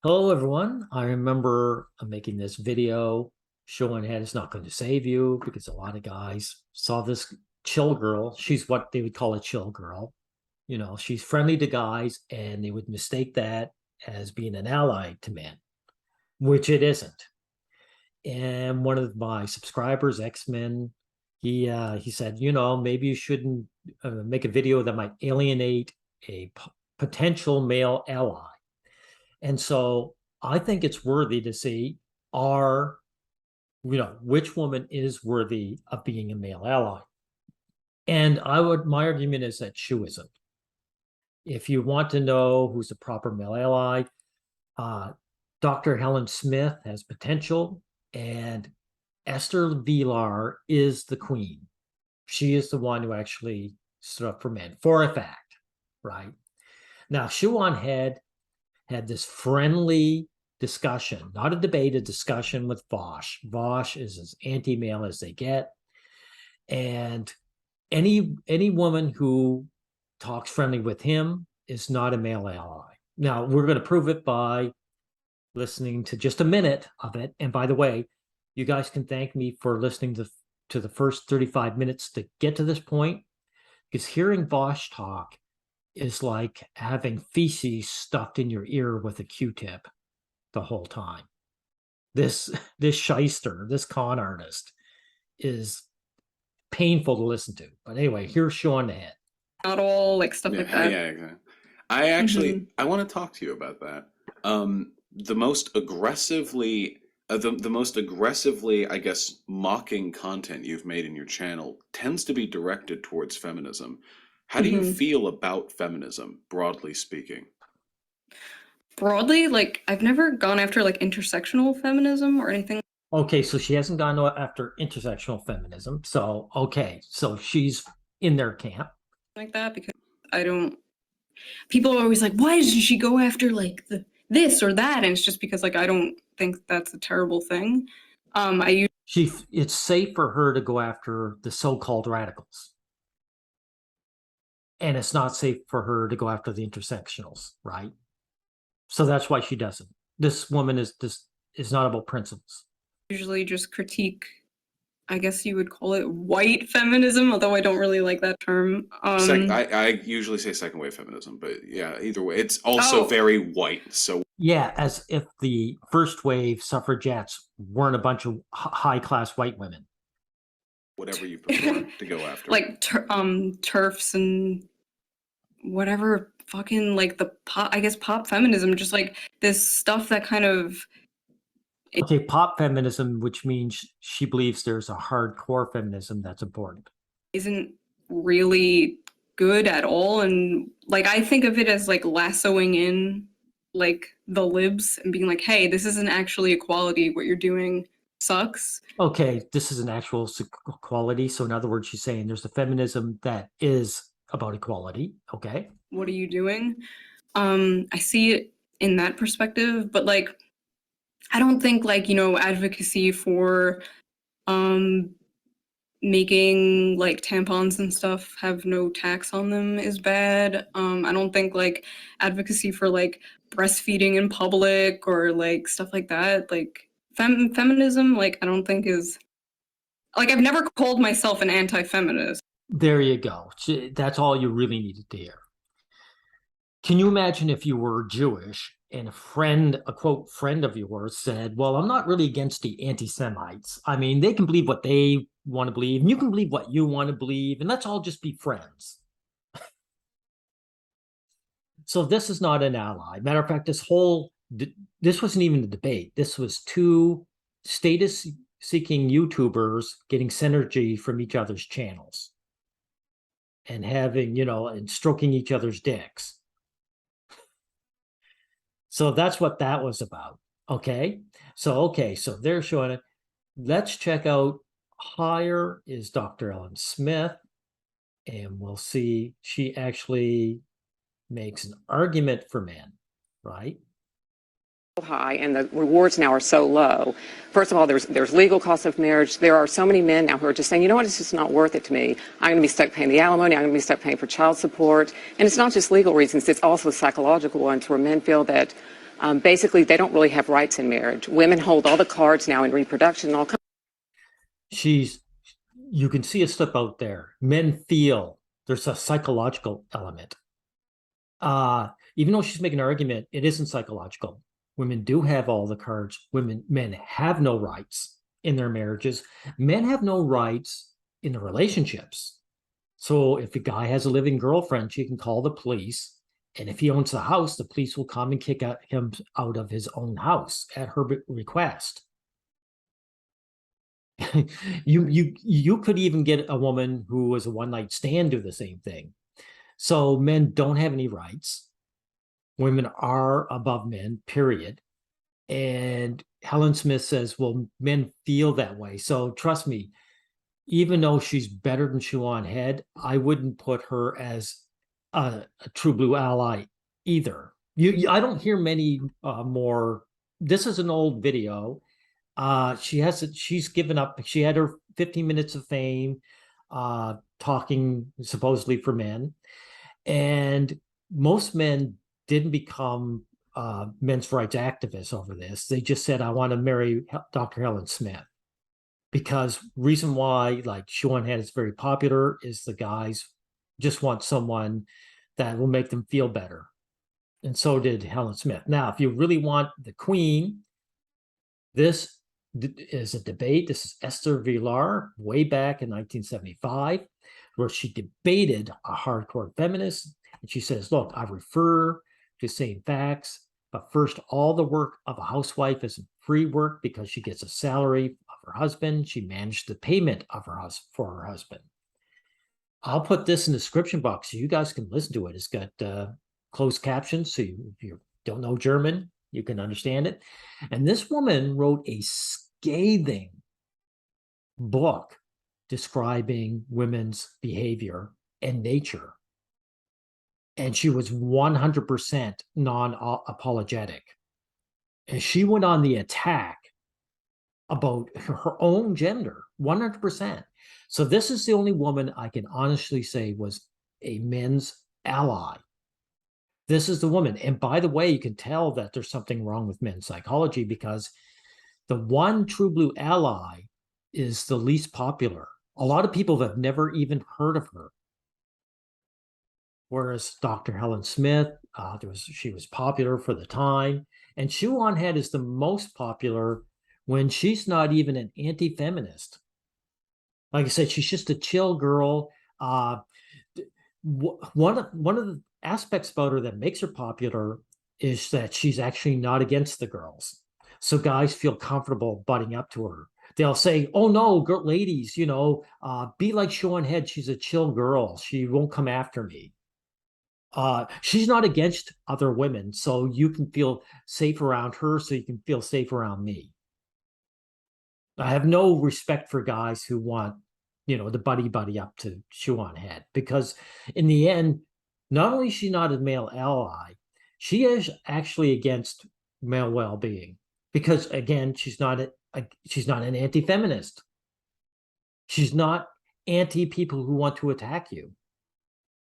Hello, everyone. I remember making this video showing that it's not going to save you because a lot of guys saw this chill girl. She's what they would call a chill girl. She's friendly to guys, and they would mistake that as being an ally to men, which it isn't. And one of my subscribers, X-Men, he said, maybe you shouldn't make a video that might alienate a potential male ally. And so I think it's worthy to see are, which woman is worthy of being a male ally. And my argument is that Shu isn't. If you want to know who's a proper male ally, uh, Dr. Helen Smith has potential, and Esther Vilar is the queen. She is the one who actually stood up for men for a fact, right? Now, Shuan had this friendly discussion, not a debate, a discussion with Vosh. Vosh is as anti-male as they get. And any woman who talks friendly with him is not a male ally. Now, we're going to prove it by listening to just a minute of it. And by the way, you guys can thank me for listening to the first 35 minutes to get to this point, because hearing Vosh talk is like having feces stuffed in your ear with a Q-tip the whole time. This shyster, this con artist, is painful to listen to. But anyway, here's Sean the head. Not all like stuff like that. Yeah, exactly. I actually I want to talk to you about that. The most aggressively the most aggressively, I guess, mocking content you've made in your channel tends to be directed towards feminism. How do you feel about feminism, broadly speaking? Broadly, like I've never gone after like intersectional feminism or anything Okay, so she hasn't gone after intersectional feminism. So, okay, so she's in their camp. like that because I don't. People are always like, why doesn't she go after like this or that? And it's just because like I don't think that's a terrible thing. It's safe for her to go after the so-called radicals, and it's not safe for her to go after the intersectionals, right? So that's why she doesn't. This woman is not about principles. Usually just critique, I guess you would call it white feminism, although I don't really like that term. I usually say second wave feminism, but yeah, either way, it's also very white. So yeah, as if the first wave suffragettes weren't a bunch of high class white women. Whatever you prefer to go after, like turfs and whatever, fucking like the pop, I guess pop feminism, just like this stuff that kind of. Okay, pop feminism, which means she believes there's a hardcore feminism that's important. Isn't really good at all. And like, I think of it as like lassoing in like the libs and being like, hey, this isn't actually equality. What you're doing sucks. Okay, this is an actual equality. So in other words, she's saying there's a feminism that is about equality. Okay. What are you doing? I see it in that perspective, but like, I don't think like, advocacy for making like tampons and stuff have no tax on them is bad. I don't think like advocacy for like breastfeeding in public or like stuff like that, like feminism, like I don't think is like, I've never called myself an anti-feminist. There you go. That's all you really needed to hear. Can you imagine if you were Jewish and a quote friend of yours said, well, I'm not really against the anti-Semites. I mean, they can believe what they want to believe, and you can believe what you want to believe, and let's all just be friends. So this is not an ally. Matter of fact, this wasn't even a debate. This was two status-seeking YouTubers getting synergy from each other's channels and having, and stroking each other's dicks. So that's what that was about. Okay. So they're showing it. Let's check out higher is Dr. Ellen Smith, and we'll see she actually makes an argument for men, right? High and the rewards now are so low. First of all, there's legal costs of marriage. There are so many men now who are just saying, you know what, it's just not worth it to me. I'm going to be stuck paying the alimony. I'm going to be stuck paying for child support. And it's not just legal reasons. It's also psychological ones where men feel that Basically, they don't really have rights in marriage. Women hold all the cards now in reproduction and all kinds. You can see a slip out there. Men feel there's a psychological element. Even though she's making an argument, it isn't psychological. Women do have all the cards. Men have no rights in their marriages. Men have no rights in their relationships. So if a guy has a living girlfriend, she can call the police. And if he owns the house, the police will come and kick him out of his own house at her request. You could even get a woman who was a one-night stand do the same thing. So men don't have any rights. Women are above men, period. And Helen Smith says, well, men feel that way. So trust me, even though she's better than Siobhan Head, I wouldn't put her as a true blue ally either. I don't hear many more. This is an old video. She's given up. She had her 15 minutes of fame, talking supposedly for men. And most men didn't become men's rights activists over this. They just said, I want to marry Dr. Helen Smith. Because reason why, like, Siobhan Head is very popular is the guys just want someone that will make them feel better. And so did Helen Smith. Now, if you really want the queen, this is a debate. This is Esther Villar, way back in 1975, where she debated a hardcore feminist. And she says, look, I refer to same facts, but first, all the work of a housewife is free work because she gets a salary of her husband. She managed the payment of for her husband. I'll put this in the description box so you guys can listen to it. It's got closed captions, so if you don't know German, you can understand it. And this woman wrote a scathing book describing women's behavior and nature. And she was 100% non-apologetic. And she went on the attack about her own gender, 100%. So this is the only woman I can honestly say was a men's ally. This is the woman. And by the way, you can tell that there's something wrong with men's psychology because the one true blue ally is the least popular. A lot of people have never even heard of her. Whereas Dr. Helen Smith, she was popular for the time. And Siobhan Head is the most popular when she's not even an anti-feminist. Like I said, she's just a chill girl. One of the aspects about her that makes her popular is that she's actually not against the girls. So guys feel comfortable butting up to her. They'll say, oh no, ladies, be like Siobhan Head. She's a chill girl. She won't come after me. She's not against other women, so you can feel safe around her, so you can feel safe around me. I have no respect for guys who want, the buddy up to Siobhan Head, because in the end, not only is she not a male ally, she is actually against male well-being, because again, she's not an anti-feminist. She's not anti-people who want to attack you.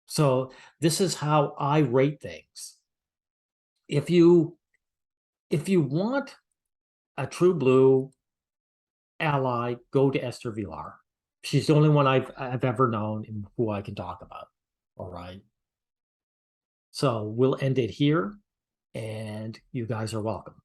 So this is how I rate things. If you want a true blue ally, go to Esther Villar. She's the only one I've ever known and who I can talk about. All right. So we'll end it here, and you guys are welcome.